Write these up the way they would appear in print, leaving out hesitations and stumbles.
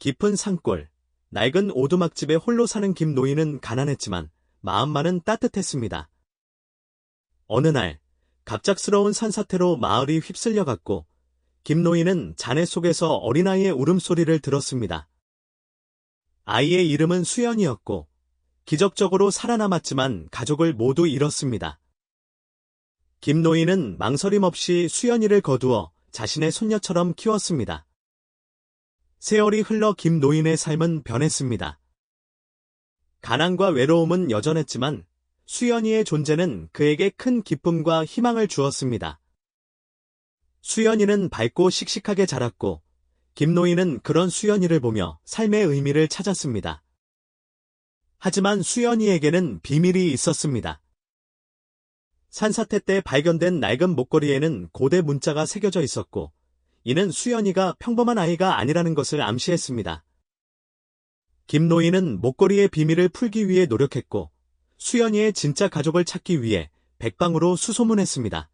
깊은 산골, 낡은 오두막집에 홀로 사는 김노인은 가난했지만 마음만은 따뜻했습니다. 어느 날, 갑작스러운 산사태로 마을이 휩쓸려갔고 김노인은 잔해 속에서 어린아이의 울음소리를 들었습니다. 아이의 이름은 수연이었고 기적적으로 살아남았지만 가족을 모두 잃었습니다. 김노인은 망설임 없이 수연이를 거두어 자신의 손녀처럼 키웠습니다. 세월이 흘러 김노인의 삶은 변했습니다. 가난과 외로움은 여전했지만 수연이의 존재는 그에게 큰 기쁨과 희망을 주었습니다. 수연이는 밝고 씩씩하게 자랐고 김노인은 그런 수연이를 보며 삶의 의미를 찾았습니다. 하지만 수연이에게는 비밀이 있었습니다. 산사태 때 발견된 낡은 목걸이에는 고대 문자가 새겨져 있었고 이는 수연이가 평범한 아이가 아니라는 것을 암시했습니다. 김노인은 목걸이의 비밀을 풀기 위해 노력했고 수연이의 진짜 가족을 찾기 위해 백방으로 수소문했습니다.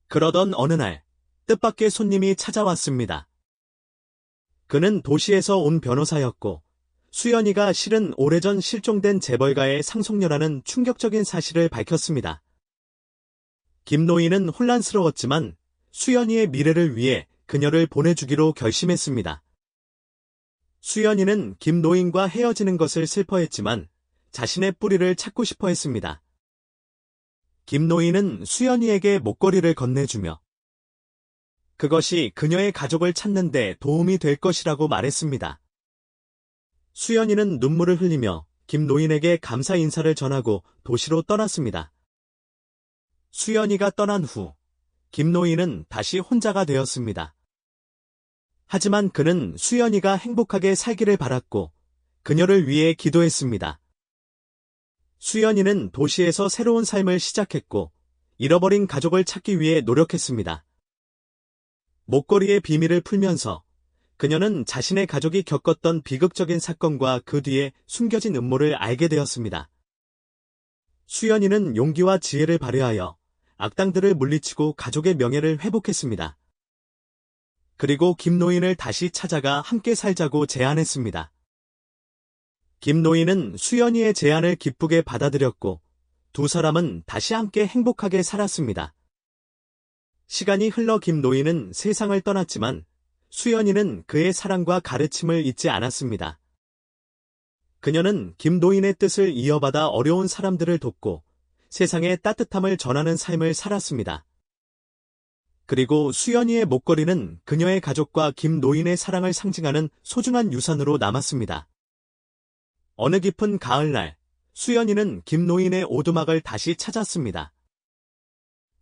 그러던 어느 날 뜻밖의 손님이 찾아왔습니다. 그는 도시에서 온 변호사였고 수연이가 실은 오래전 실종된 재벌가의 상속녀라는 충격적인 사실을 밝혔습니다. 김노인은 혼란스러웠지만 수연이의 미래를 위해 그녀를 보내주기로 결심했습니다. 수연이는 김노인과 헤어지는 것을 슬퍼했지만 자신의 뿌리를 찾고 싶어 했습니다. 김노인은 수연이에게 목걸이를 건네주며 그것이 그녀의 가족을 찾는 데 도움이 될 것이라고 말했습니다. 수연이는 눈물을 흘리며 김노인에게 감사 인사를 전하고 도시로 떠났습니다. 수연이가 떠난 후 김노인은 다시 혼자가 되었습니다. 하지만 그는 수연이가 행복하게 살기를 바랐고 그녀를 위해 기도했습니다. 수연이는 도시에서 새로운 삶을 시작했고 잃어버린 가족을 찾기 위해 노력했습니다. 목걸이의 비밀을 풀면서 그녀는 자신의 가족이 겪었던 비극적인 사건과 그 뒤에 숨겨진 음모를 알게 되었습니다. 수연이는 용기와 지혜를 발휘하여 악당들을 물리치고 가족의 명예를 회복했습니다. 그리고 김노인을 다시 찾아가 함께 살자고 제안했습니다. 김노인은 수연이의 제안을 기쁘게 받아들였고 두 사람은 다시 함께 행복하게 살았습니다. 시간이 흘러 김노인은 세상을 떠났지만 수연이는 그의 사랑과 가르침을 잊지 않았습니다. 그녀는 김노인의 뜻을 이어받아 어려운 사람들을 돕고 세상에 따뜻함을 전하는 삶을 살았습니다. 그리고 수연이의 목걸이는 그녀의 가족과 김노인의 사랑을 상징하는 소중한 유산으로 남았습니다. 어느 깊은 가을날, 수연이는 김노인의 오두막을 다시 찾았습니다.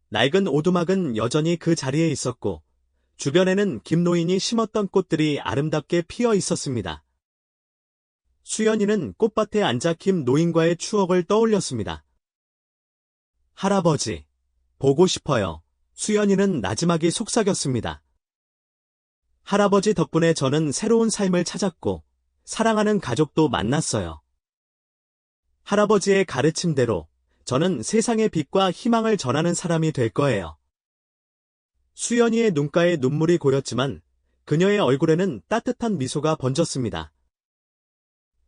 낡은 오두막은 여전히 그 자리에 있었고 주변에는 김노인이 심었던 꽃들이 아름답게 피어 있었습니다. 수연이는 꽃밭에 앉아 김노인과의 추억을 떠올렸습니다. 할아버지, 보고 싶어요. 수연이는 나지막이 속삭였습니다. 할아버지 덕분에 저는 새로운 삶을 찾았고 사랑하는 가족도 만났어요. 할아버지의 가르침대로 저는 세상의 빛과 희망을 전하는 사람이 될 거예요. 수연이의 눈가에 눈물이 고였지만 그녀의 얼굴에는 따뜻한 미소가 번졌습니다.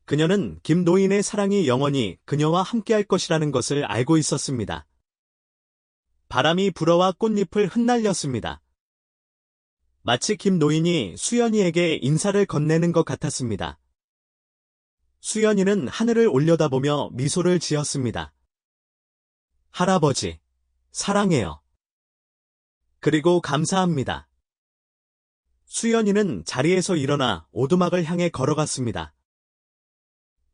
그녀는 김노인의 사랑이 영원히 그녀와 함께할 것이라는 것을 알고 있었습니다. 바람이 불어와 꽃잎을 흩날렸습니다. 마치 김노인이 수연이에게 인사를 건네는 것 같았습니다. 수연이는 하늘을 올려다보며 미소를 지었습니다. 할아버지, 사랑해요. 그리고 감사합니다. 수연이는 자리에서 일어나 오두막을 향해 걸어갔습니다.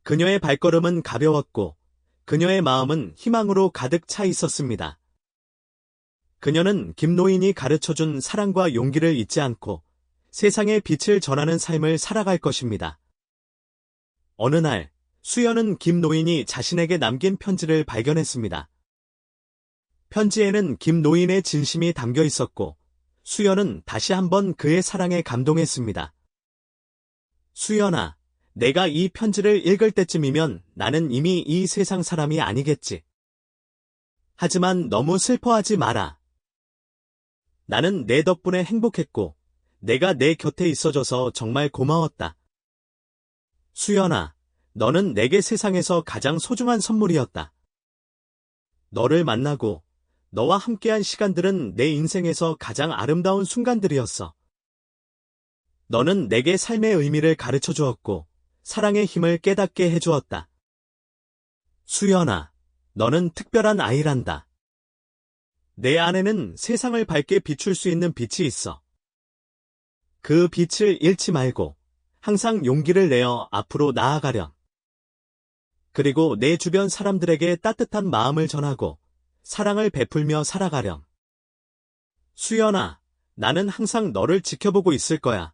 그녀의 발걸음은 가벼웠고 그녀의 마음은 희망으로 가득 차 있었습니다. 그녀는 김노인이 가르쳐준 사랑과 용기를 잊지 않고 세상에 빛을 전하는 삶을 살아갈 것입니다. 어느 날, 수연은 김노인이 자신에게 남긴 편지를 발견했습니다. 편지에는 김노인의 진심이 담겨 있었고 수연은 다시 한번 그의 사랑에 감동했습니다. 수연아, 내가 이 편지를 읽을 때쯤이면 나는 이미 이 세상 사람이 아니겠지. 하지만 너무 슬퍼하지 마라. 나는 내 덕분에 행복했고 내가 내 곁에 있어줘서 정말 고마웠다. 수연아, 너는 내게 세상에서 가장 소중한 선물이었다. 너를 만나고 너와 함께한 시간들은 내 인생에서 가장 아름다운 순간들이었어. 너는 내게 삶의 의미를 가르쳐 주었고 사랑의 힘을 깨닫게 해주었다. 수연아, 너는 특별한 아이란다. 내 안에는 세상을 밝게 비출 수 있는 빛이 있어. 그 빛을 잃지 말고 항상 용기를 내어 앞으로 나아가렴. 그리고 내 주변 사람들에게 따뜻한 마음을 전하고 사랑을 베풀며 살아가렴. 수연아, 나는 항상 너를 지켜보고 있을 거야.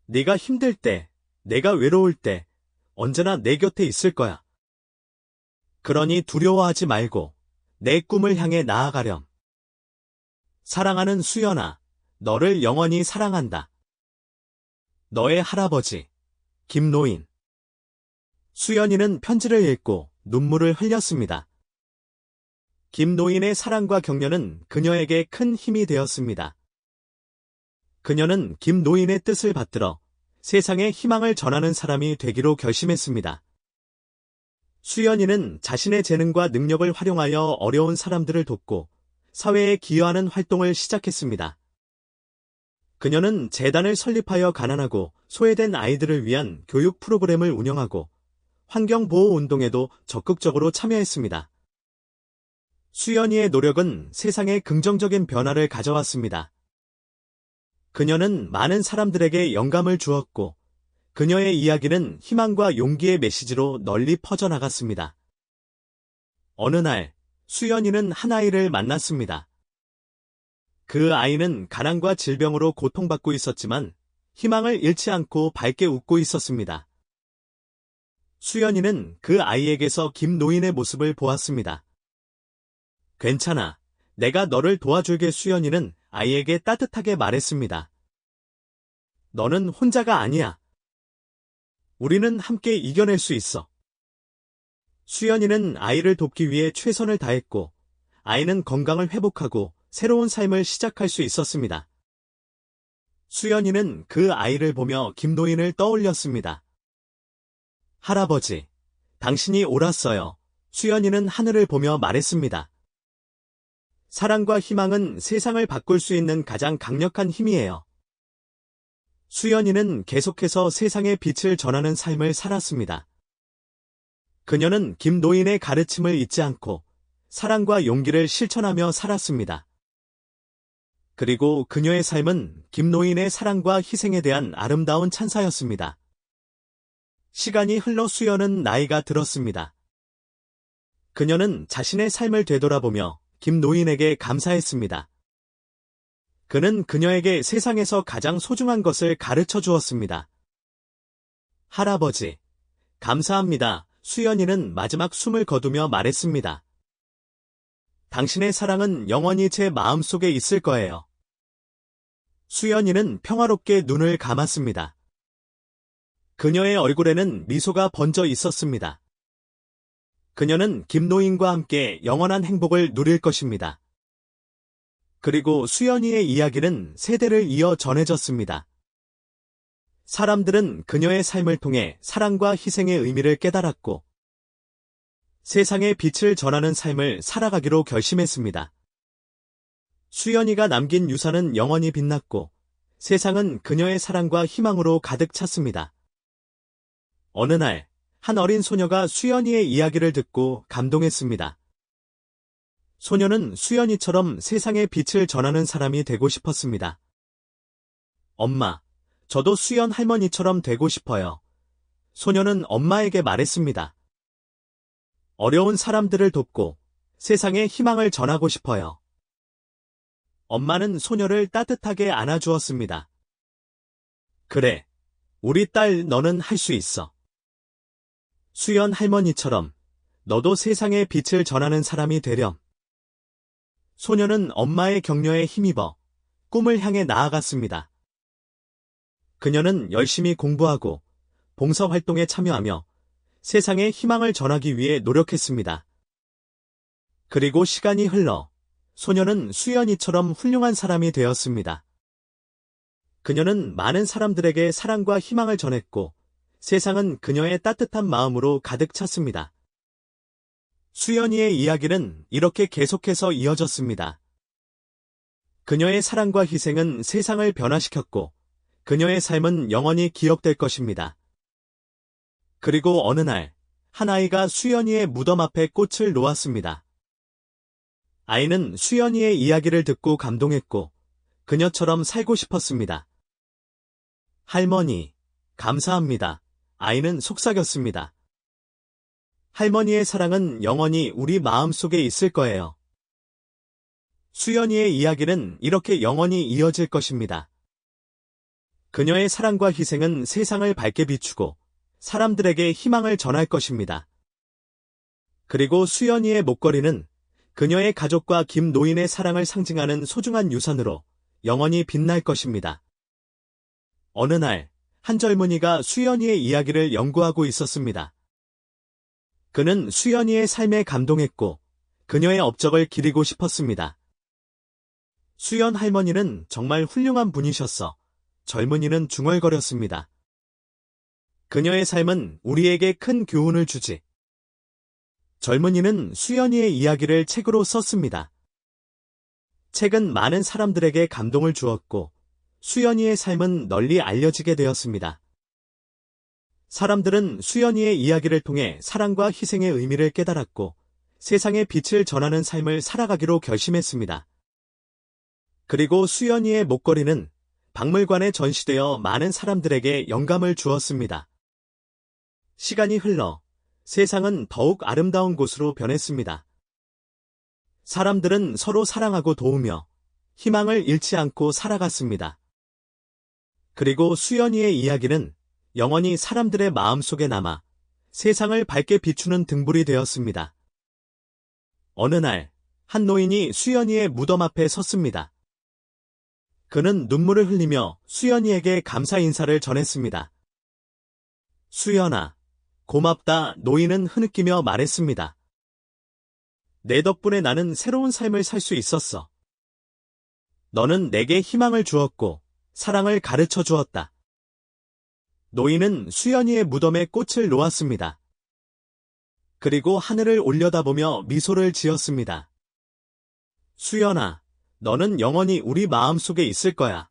네가 힘들 때, 내가 외로울 때 언제나 내 곁에 있을 거야. 그러니 두려워하지 말고 내 꿈을 향해 나아가렴. 사랑하는 수연아, 너를 영원히 사랑한다. 너의 할아버지, 김노인. 수연이는 편지를 읽고 눈물을 흘렸습니다. 김노인의 사랑과 격려는 그녀에게 큰 힘이 되었습니다. 그녀는 김노인의 뜻을 받들어 세상에 희망을 전하는 사람이 되기로 결심했습니다. 수연이는 자신의 재능과 능력을 활용하여 어려운 사람들을 돕고 사회에 기여하는 활동을 시작했습니다. 그녀는 재단을 설립하여 가난하고 소외된 아이들을 위한 교육 프로그램을 운영하고 환경보호 운동에도 적극적으로 참여했습니다. 수연이의 노력은 세상에 긍정적인 변화를 가져왔습니다. 그녀는 많은 사람들에게 영감을 주었고 그녀의 이야기는 희망과 용기의 메시지로 널리 퍼져나갔습니다. 어느 날 수연이는 한 아이를 만났습니다. 그 아이는 가난과 질병으로 고통받고 있었지만 희망을 잃지 않고 밝게 웃고 있었습니다. 수연이는 그 아이에게서 김노인의 모습을 보았습니다. 괜찮아. 내가 너를 도와줄게. 수연이는 아이에게 따뜻하게 말했습니다. 너는 혼자가 아니야. 우리는 함께 이겨낼 수 있어. 수연이는 아이를 돕기 위해 최선을 다했고 아이는 건강을 회복하고 새로운 삶을 시작할 수 있었습니다. 수연이는 그 아이를 보며 김노인을 떠올렸습니다. 할아버지, 당신이 옳았어요. 수연이는 하늘을 보며 말했습니다. 사랑과 희망은 세상을 바꿀 수 있는 가장 강력한 힘이에요. 수연이는 계속해서 세상에 빛을 전하는 삶을 살았습니다. 그녀는 김노인의 가르침을 잊지 않고 사랑과 용기를 실천하며 살았습니다. 그리고 그녀의 삶은 김노인의 사랑과 희생에 대한 아름다운 찬사였습니다. 시간이 흘러 수연은 나이가 들었습니다. 그녀는 자신의 삶을 되돌아보며 김노인에게 감사했습니다. 그는 그녀에게 세상에서 가장 소중한 것을 가르쳐 주었습니다. 할아버지, 감사합니다. 수연이는 마지막 숨을 거두며 말했습니다. 당신의 사랑은 영원히 제 마음속에 있을 거예요. 수연이는 평화롭게 눈을 감았습니다. 그녀의 얼굴에는 미소가 번져 있었습니다. 그녀는 김노인과 함께 영원한 행복을 누릴 것입니다. 그리고 수연이의 이야기는 세대를 이어 전해졌습니다. 사람들은 그녀의 삶을 통해 사랑과 희생의 의미를 깨달았고 세상에 빛을 전하는 삶을 살아가기로 결심했습니다. 수연이가 남긴 유산은 영원히 빛났고 세상은 그녀의 사랑과 희망으로 가득 찼습니다. 어느 날, 한 어린 소녀가 수연이의 이야기를 듣고 감동했습니다. 소녀는 수연이처럼 세상에 빛을 전하는 사람이 되고 싶었습니다. 엄마, 저도 수연 할머니처럼 되고 싶어요. 소녀는 엄마에게 말했습니다. 어려운 사람들을 돕고 세상에 희망을 전하고 싶어요. 엄마는 소녀를 따뜻하게 안아주었습니다. 그래, 우리 딸 너는 할 수 있어. 수연 할머니처럼 너도 세상에 빛을 전하는 사람이 되렴. 소녀는 엄마의 격려에 힘입어 꿈을 향해 나아갔습니다. 그녀는 열심히 공부하고 봉사활동에 참여하며 세상에 희망을 전하기 위해 노력했습니다. 그리고 시간이 흘러 소녀는 수연이처럼 훌륭한 사람이 되었습니다. 그녀는 많은 사람들에게 사랑과 희망을 전했고 세상은 그녀의 따뜻한 마음으로 가득 찼습니다. 수연이의 이야기는 이렇게 계속해서 이어졌습니다. 그녀의 사랑과 희생은 세상을 변화시켰고 그녀의 삶은 영원히 기억될 것입니다. 그리고 어느 날, 한 아이가 수연이의 무덤 앞에 꽃을 놓았습니다. 아이는 수연이의 이야기를 듣고 감동했고 그녀처럼 살고 싶었습니다. 할머니, 감사합니다. 아이는 속삭였습니다. 할머니의 사랑은 영원히 우리 마음속에 있을 거예요. 수연이의 이야기는 이렇게 영원히 이어질 것입니다. 그녀의 사랑과 희생은 세상을 밝게 비추고 사람들에게 희망을 전할 것입니다. 그리고 수연이의 목걸이는 그녀의 가족과 김노인의 사랑을 상징하는 소중한 유산으로 영원히 빛날 것입니다. 어느 날, 한 젊은이가 수연이의 이야기를 연구하고 있었습니다. 그는 수연이의 삶에 감동했고 그녀의 업적을 기리고 싶었습니다. 수연 할머니는 정말 훌륭한 분이셨어. 젊은이는 중얼거렸습니다. 그녀의 삶은 우리에게 큰 교훈을 주지. 젊은이는 수연이의 이야기를 책으로 썼습니다. 책은 많은 사람들에게 감동을 주었고 수연이의 삶은 널리 알려지게 되었습니다. 사람들은 수연이의 이야기를 통해 사랑과 희생의 의미를 깨달았고 세상에 빛을 전하는 삶을 살아가기로 결심했습니다. 그리고 수연이의 목걸이는 박물관에 전시되어 많은 사람들에게 영감을 주었습니다. 시간이 흘러 세상은 더욱 아름다운 곳으로 변했습니다. 사람들은 서로 사랑하고 도우며 희망을 잃지 않고 살아갔습니다. 그리고 수연이의 이야기는 영원히 사람들의 마음속에 남아 세상을 밝게 비추는 등불이 되었습니다. 어느 날, 한 노인이 수연이의 무덤 앞에 섰습니다. 그는 눈물을 흘리며 수연이에게 감사 인사를 전했습니다. 수연아, 고맙다. 노인은 흐느끼며 말했습니다. 내 덕분에 나는 새로운 삶을 살 수 있었어. 너는 내게 희망을 주었고 사랑을 가르쳐 주었다. 노인은 수연이의 무덤에 꽃을 놓았습니다. 그리고 하늘을 올려다보며 미소를 지었습니다. 수연아, 너는 영원히 우리 마음속에 있을 거야.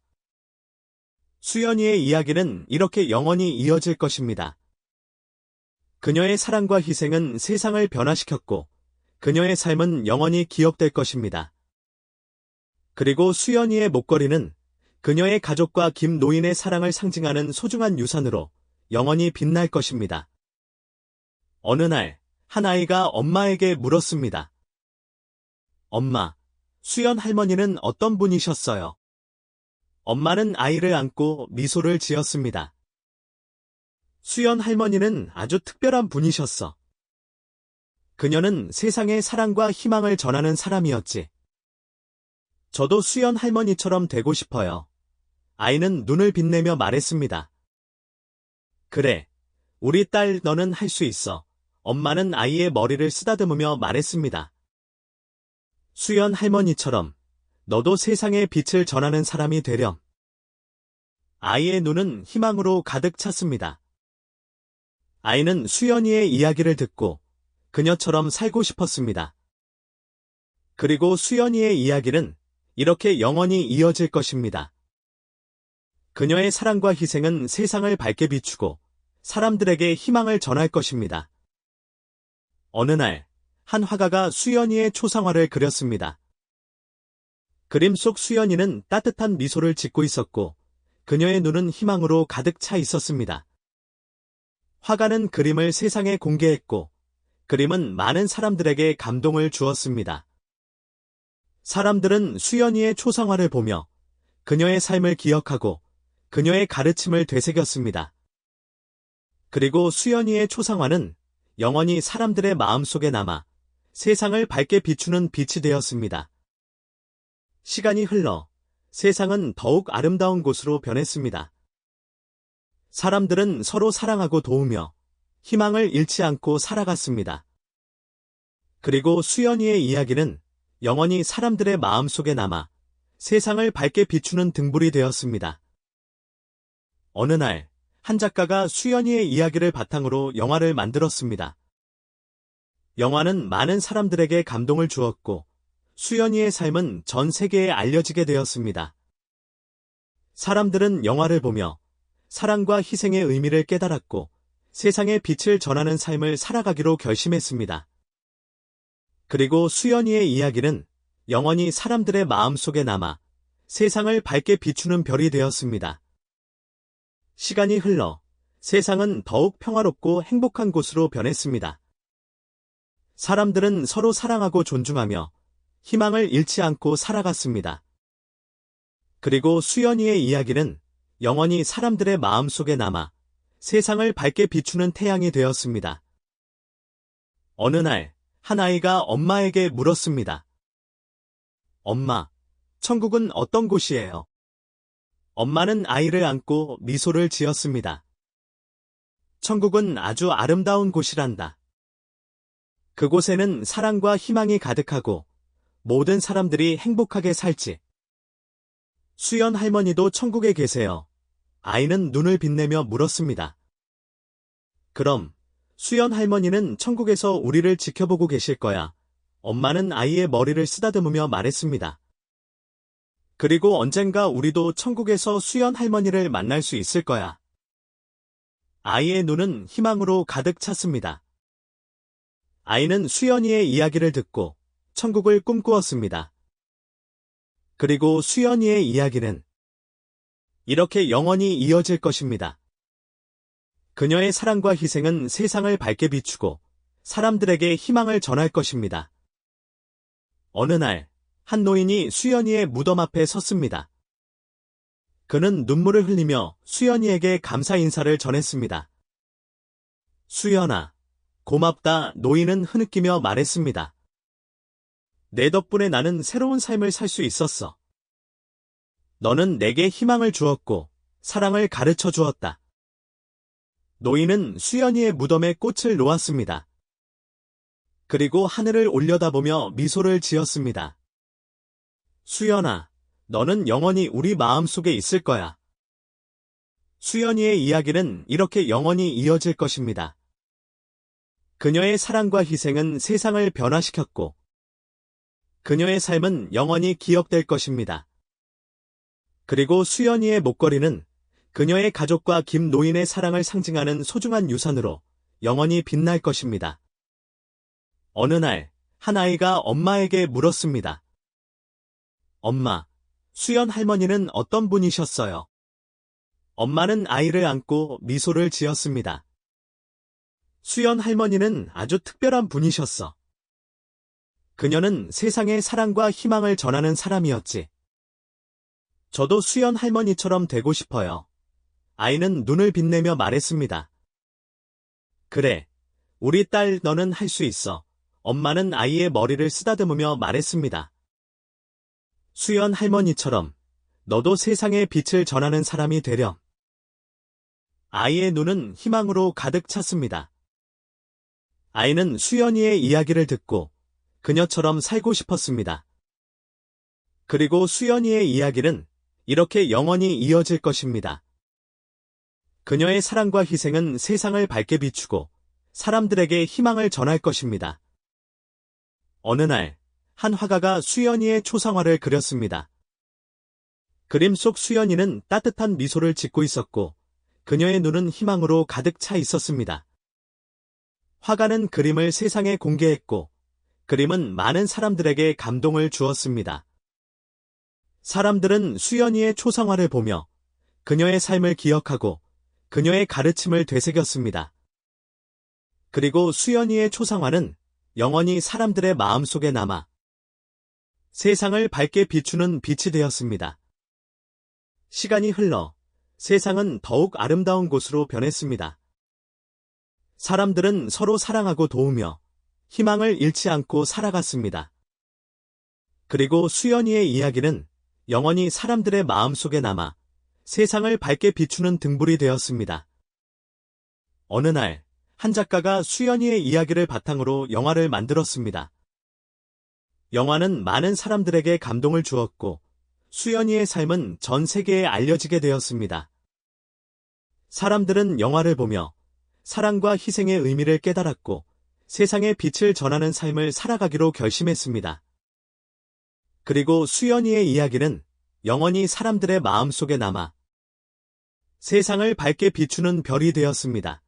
수연이의 이야기는 이렇게 영원히 이어질 것입니다. 그녀의 사랑과 희생은 세상을 변화시켰고 그녀의 삶은 영원히 기억될 것입니다. 그리고 수연이의 목걸이는 그녀의 가족과 김노인의 사랑을 상징하는 소중한 유산으로 영원히 빛날 것입니다. 어느 날, 한 아이가 엄마에게 물었습니다. 엄마, 수연 할머니는 어떤 분이셨어요? 엄마는 아이를 안고 미소를 지었습니다. 수연 할머니는 아주 특별한 분이셨어. 그녀는 세상에 사랑과 희망을 전하는 사람이었지. 저도 수연 할머니처럼 되고 싶어요. 아이는 눈을 빛내며 말했습니다. 그래, 우리 딸 너는 할 수 있어. 엄마는 아이의 머리를 쓰다듬으며 말했습니다. 수연 할머니처럼 너도 세상에 빛을 전하는 사람이 되렴. 아이의 눈은 희망으로 가득 찼습니다. 아이는 수연이의 이야기를 듣고 그녀처럼 살고 싶었습니다. 그리고 수연이의 이야기는 이렇게 영원히 이어질 것입니다. 그녀의 사랑과 희생은 세상을 밝게 비추고 사람들에게 희망을 전할 것입니다. 어느 날, 한 화가가 수연이의 초상화를 그렸습니다. 그림 속 수연이는 따뜻한 미소를 짓고 있었고 그녀의 눈은 희망으로 가득 차 있었습니다. 화가는 그림을 세상에 공개했고 그림은 많은 사람들에게 감동을 주었습니다. 사람들은 수연이의 초상화를 보며 그녀의 삶을 기억하고 그녀의 가르침을 되새겼습니다. 그리고 수연이의 초상화는 영원히 사람들의 마음속에 남아 세상을 밝게 비추는 빛이 되었습니다. 시간이 흘러 세상은 더욱 아름다운 곳으로 변했습니다. 사람들은 서로 사랑하고 도우며 희망을 잃지 않고 살아갔습니다. 그리고 수연이의 이야기는 영원히 사람들의 마음속에 남아 세상을 밝게 비추는 등불이 되었습니다. 어느 날, 한 작가가 수연이의 이야기를 바탕으로 영화를 만들었습니다. 영화는 많은 사람들에게 감동을 주었고, 수연이의 삶은 전 세계에 알려지게 되었습니다. 사람들은 영화를 보며 사랑과 희생의 의미를 깨달았고, 세상에 빛을 전하는 삶을 살아가기로 결심했습니다. 그리고 수연이의 이야기는 영원히 사람들의 마음속에 남아 세상을 밝게 비추는 별이 되었습니다. 시간이 흘러 세상은 더욱 평화롭고 행복한 곳으로 변했습니다. 사람들은 서로 사랑하고 존중하며 희망을 잃지 않고 살아갔습니다. 그리고 수연이의 이야기는 영원히 사람들의 마음속에 남아 세상을 밝게 비추는 태양이 되었습니다. 어느 날, 한 아이가 엄마에게 물었습니다. 엄마, 천국은 어떤 곳이에요? 엄마는 아이를 안고 미소를 지었습니다. 천국은 아주 아름다운 곳이란다. 그곳에는 사랑과 희망이 가득하고 모든 사람들이 행복하게 살지. 수연 할머니도 천국에 계세요. 아이는 눈을 빛내며 물었습니다. 그럼 수연 할머니는 천국에서 우리를 지켜보고 계실 거야. 엄마는 아이의 머리를 쓰다듬으며 말했습니다. 그리고 언젠가 우리도 천국에서 수연 할머니를 만날 수 있을 거야. 아이의 눈은 희망으로 가득 찼습니다. 아이는 수연이의 이야기를 듣고 천국을 꿈꾸었습니다. 그리고 수연이의 이야기는 이렇게 영원히 이어질 것입니다. 그녀의 사랑과 희생은 세상을 밝게 비추고 사람들에게 희망을 전할 것입니다. 어느 날, 한 노인이 수연이의 무덤 앞에 섰습니다. 그는 눈물을 흘리며 수연이에게 감사 인사를 전했습니다. 수연아, 고맙다. 노인은 흐느끼며 말했습니다. 내 덕분에 나는 새로운 삶을 살 수 있었어. 너는 내게 희망을 주었고 사랑을 가르쳐 주었다. 노인은 수연이의 무덤에 꽃을 놓았습니다. 그리고 하늘을 올려다보며 미소를 지었습니다. 수연아, 너는 영원히 우리 마음속에 있을 거야. 수연이의 이야기는 이렇게 영원히 이어질 것입니다. 그녀의 사랑과 희생은 세상을 변화시켰고, 그녀의 삶은 영원히 기억될 것입니다. 그리고 수연이의 목걸이는 그녀의 가족과 김 노인의 사랑을 상징하는 소중한 유산으로 영원히 빛날 것입니다. 어느 날, 한 아이가 엄마에게 물었습니다. 엄마, 수연 할머니는 어떤 분이셨어요? 엄마는 아이를 안고 미소를 지었습니다. 수연 할머니는 아주 특별한 분이셨어. 그녀는 세상에 사랑과 희망을 전하는 사람이었지. 저도 수연 할머니처럼 되고 싶어요. 아이는 눈을 빛내며 말했습니다. 그래, 우리 딸 너는 할 수 있어. 엄마는 아이의 머리를 쓰다듬으며 말했습니다. 수연 할머니처럼 너도 세상에 빛을 전하는 사람이 되렴. 아이의 눈은 희망으로 가득 찼습니다. 아이는 수연이의 이야기를 듣고 그녀처럼 살고 싶었습니다. 그리고 수연이의 이야기는 이렇게 영원히 이어질 것입니다. 그녀의 사랑과 희생은 세상을 밝게 비추고 사람들에게 희망을 전할 것입니다. 어느 날, 한 화가가 수연이의 초상화를 그렸습니다. 그림 속 수연이는 따뜻한 미소를 짓고 있었고 그녀의 눈은 희망으로 가득 차 있었습니다. 화가는 그림을 세상에 공개했고 그림은 많은 사람들에게 감동을 주었습니다. 사람들은 수연이의 초상화를 보며 그녀의 삶을 기억하고 그녀의 가르침을 되새겼습니다. 그리고 수연이의 초상화는 영원히 사람들의 마음속에 남아 세상을 밝게 비추는 빛이 되었습니다. 시간이 흘러 세상은 더욱 아름다운 곳으로 변했습니다. 사람들은 서로 사랑하고 도우며 희망을 잃지 않고 살아갔습니다. 그리고 수연이의 이야기는 영원히 사람들의 마음속에 남아 세상을 밝게 비추는 등불이 되었습니다. 어느 날, 한 작가가 수연이의 이야기를 바탕으로 영화를 만들었습니다. 영화는 많은 사람들에게 감동을 주었고 수연이의 삶은 전 세계에 알려지게 되었습니다. 사람들은 영화를 보며 사랑과 희생의 의미를 깨달았고 세상에 빛을 전하는 삶을 살아가기로 결심했습니다. 그리고 수연이의 이야기는 영원히 사람들의 마음속에 남아 세상을 밝게 비추는 별이 되었습니다.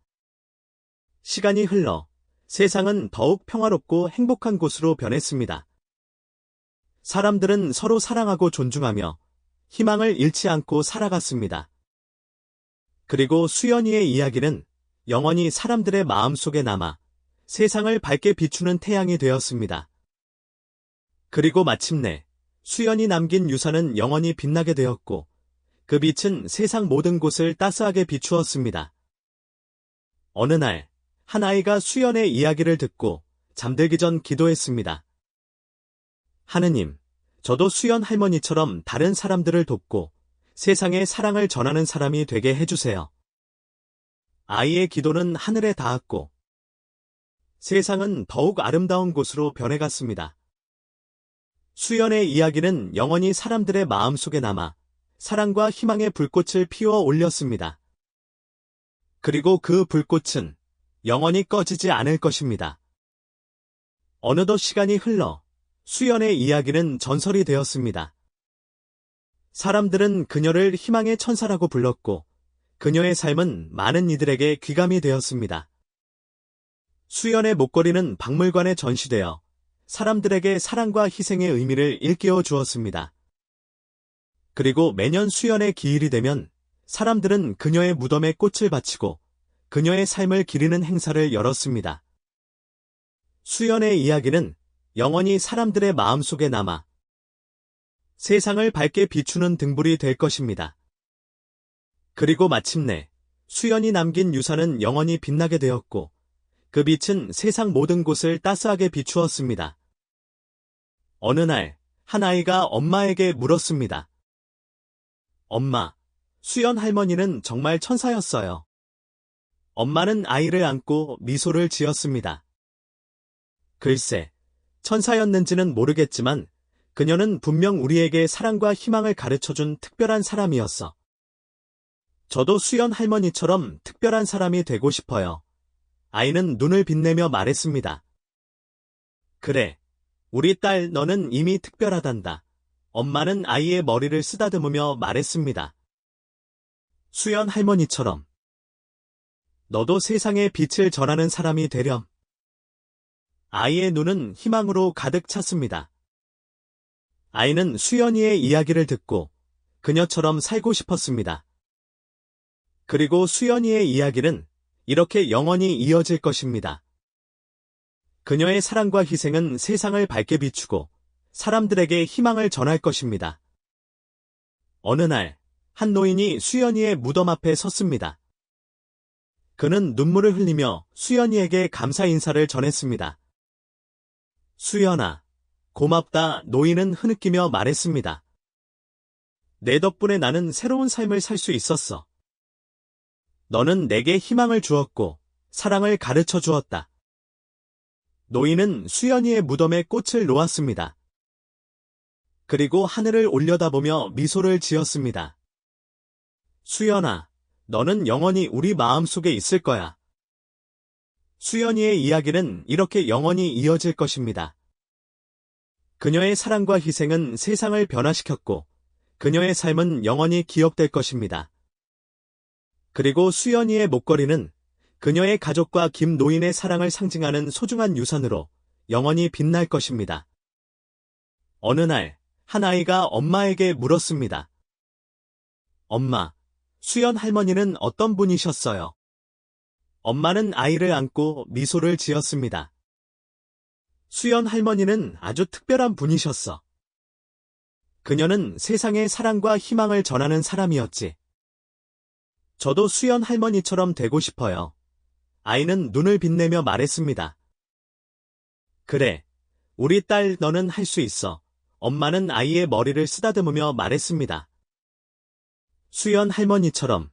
시간이 흘러 세상은 더욱 평화롭고 행복한 곳으로 변했습니다. 사람들은 서로 사랑하고 존중하며 희망을 잃지 않고 살아갔습니다. 그리고 수연이의 이야기는 영원히 사람들의 마음속에 남아 세상을 밝게 비추는 태양이 되었습니다. 그리고 마침내 수연이 남긴 유산은 영원히 빛나게 되었고 그 빛은 세상 모든 곳을 따스하게 비추었습니다. 어느 날, 한 아이가 수연의 이야기를 듣고 잠들기 전 기도했습니다. 하느님, 저도 수연 할머니처럼 다른 사람들을 돕고 세상에 사랑을 전하는 사람이 되게 해주세요. 아이의 기도는 하늘에 닿았고 세상은 더욱 아름다운 곳으로 변해갔습니다. 수연의 이야기는 영원히 사람들의 마음속에 남아 사랑과 희망의 불꽃을 피워 올렸습니다. 그리고 그 불꽃은 영원히 꺼지지 않을 것입니다. 어느덧 시간이 흘러 수연의 이야기는 전설이 되었습니다. 사람들은 그녀를 희망의 천사라고 불렀고 그녀의 삶은 많은 이들에게 귀감이 되었습니다. 수연의 목걸이는 박물관에 전시되어 사람들에게 사랑과 희생의 의미를 일깨워 주었습니다. 그리고 매년 수연의 기일이 되면 사람들은 그녀의 무덤에 꽃을 바치고 그녀의 삶을 기리는 행사를 열었습니다. 수연의 이야기는 영원히 사람들의 마음속에 남아 세상을 밝게 비추는 등불이 될 것입니다. 그리고 마침내 수연이 남긴 유산은 영원히 빛나게 되었고 그 빛은 세상 모든 곳을 따스하게 비추었습니다. 어느 날, 한 아이가 엄마에게 물었습니다. 엄마, 수연 할머니는 정말 천사였어요. 엄마는 아이를 안고 미소를 지었습니다. 글쎄, 천사였는지는 모르겠지만 그녀는 분명 우리에게 사랑과 희망을 가르쳐준 특별한 사람이었어. 저도 수연 할머니처럼 특별한 사람이 되고 싶어요. 아이는 눈을 빛내며 말했습니다. 그래, 우리 딸 너는 이미 특별하단다. 엄마는 아이의 머리를 쓰다듬으며 말했습니다. 수연 할머니처럼 너도 세상에 빛을 전하는 사람이 되렴. 아이의 눈은 희망으로 가득 찼습니다. 아이는 수연이의 이야기를 듣고 그녀처럼 살고 싶었습니다. 그리고 수연이의 이야기는 이렇게 영원히 이어질 것입니다. 그녀의 사랑과 희생은 세상을 밝게 비추고 사람들에게 희망을 전할 것입니다. 어느 날, 한 노인이 수연이의 무덤 앞에 섰습니다. 그는 눈물을 흘리며 수연이에게 감사 인사를 전했습니다. 수연아, 고맙다. 노인은 흐느끼며 말했습니다. 내 덕분에 나는 새로운 삶을 살 수 있었어. 너는 내게 희망을 주었고 사랑을 가르쳐 주었다. 노인은 수연이의 무덤에 꽃을 놓았습니다. 그리고 하늘을 올려다보며 미소를 지었습니다. 수연아, 너는 영원히 우리 마음속에 있을 거야. 수연이의 이야기는 이렇게 영원히 이어질 것입니다. 그녀의 사랑과 희생은 세상을 변화시켰고 그녀의 삶은 영원히 기억될 것입니다. 그리고 수연이의 목걸이는 그녀의 가족과 김 노인의 사랑을 상징하는 소중한 유산으로 영원히 빛날 것입니다. 어느 날, 한 아이가 엄마에게 물었습니다. 엄마, 수연 할머니는 어떤 분이셨어요? 엄마는 아이를 안고 미소를 지었습니다. 수연 할머니는 아주 특별한 분이셨어. 그녀는 세상에 사랑과 희망을 전하는 사람이었지. 저도 수연 할머니처럼 되고 싶어요. 아이는 눈을 빛내며 말했습니다. 그래, 우리 딸 너는 할 수 있어. 엄마는 아이의 머리를 쓰다듬으며 말했습니다. 수연 할머니처럼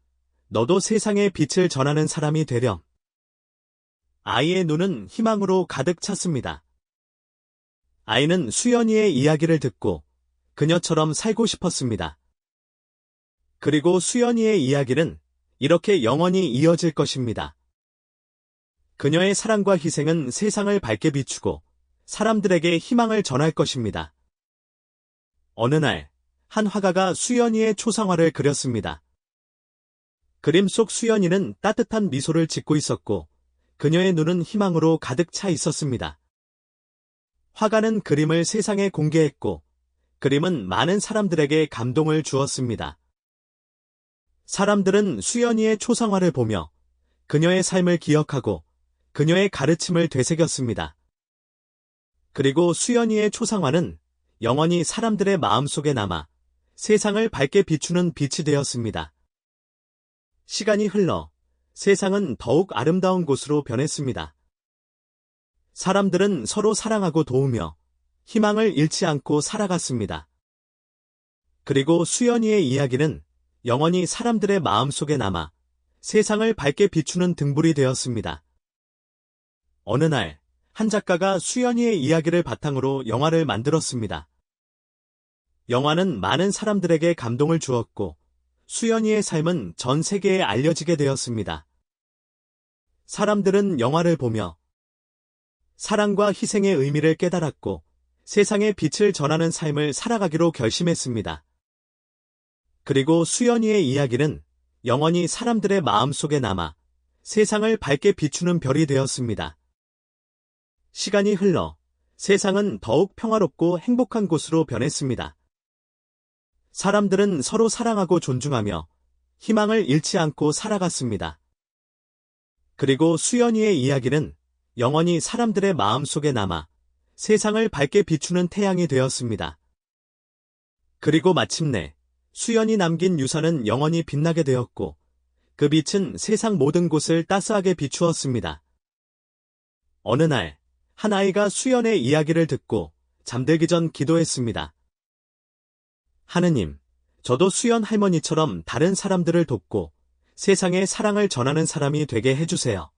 너도 세상에 빛을 전하는 사람이 되렴. 아이의 눈은 희망으로 가득 찼습니다. 아이는 수연이의 이야기를 듣고 그녀처럼 살고 싶었습니다. 그리고 수연이의 이야기는 이렇게 영원히 이어질 것입니다. 그녀의 사랑과 희생은 세상을 밝게 비추고 사람들에게 희망을 전할 것입니다. 어느 날, 한 화가가 수연이의 초상화를 그렸습니다. 그림 속 수연이는 따뜻한 미소를 짓고 있었고, 그녀의 눈은 희망으로 가득 차 있었습니다. 화가는 그림을 세상에 공개했고, 그림은 많은 사람들에게 감동을 주었습니다. 사람들은 수연이의 초상화를 보며 그녀의 삶을 기억하고 그녀의 가르침을 되새겼습니다. 그리고 수연이의 초상화는 영원히 사람들의 마음속에 남아 세상을 밝게 비추는 빛이 되었습니다. 시간이 흘러 세상은 더욱 아름다운 곳으로 변했습니다. 사람들은 서로 사랑하고 도우며 희망을 잃지 않고 살아갔습니다. 그리고 수연이의 이야기는 영원히 사람들의 마음속에 남아 세상을 밝게 비추는 등불이 되었습니다. 어느 날, 한 작가가 수연이의 이야기를 바탕으로 영화를 만들었습니다. 영화는 많은 사람들에게 감동을 주었고, 수연이의 삶은 전 세계에 알려지게 되었습니다. 사람들은 영화를 보며 사랑과 희생의 의미를 깨달았고, 세상에 빛을 전하는 삶을 살아가기로 결심했습니다. 그리고 수연이의 이야기는 영원히 사람들의 마음속에 남아 세상을 밝게 비추는 별이 되었습니다. 시간이 흘러 세상은 더욱 평화롭고 행복한 곳으로 변했습니다. 사람들은 서로 사랑하고 존중하며 희망을 잃지 않고 살아갔습니다. 그리고 수연이의 이야기는 영원히 사람들의 마음속에 남아 세상을 밝게 비추는 태양이 되었습니다. 그리고 마침내 수연이 남긴 유산은 영원히 빛나게 되었고, 그 빛은 세상 모든 곳을 따스하게 비추었습니다. 어느 날, 한 아이가 수연의 이야기를 듣고 잠들기 전 기도했습니다. 하느님, 저도 수연 할머니처럼 다른 사람들을 돕고 세상에 사랑을 전하는 사람이 되게 해주세요.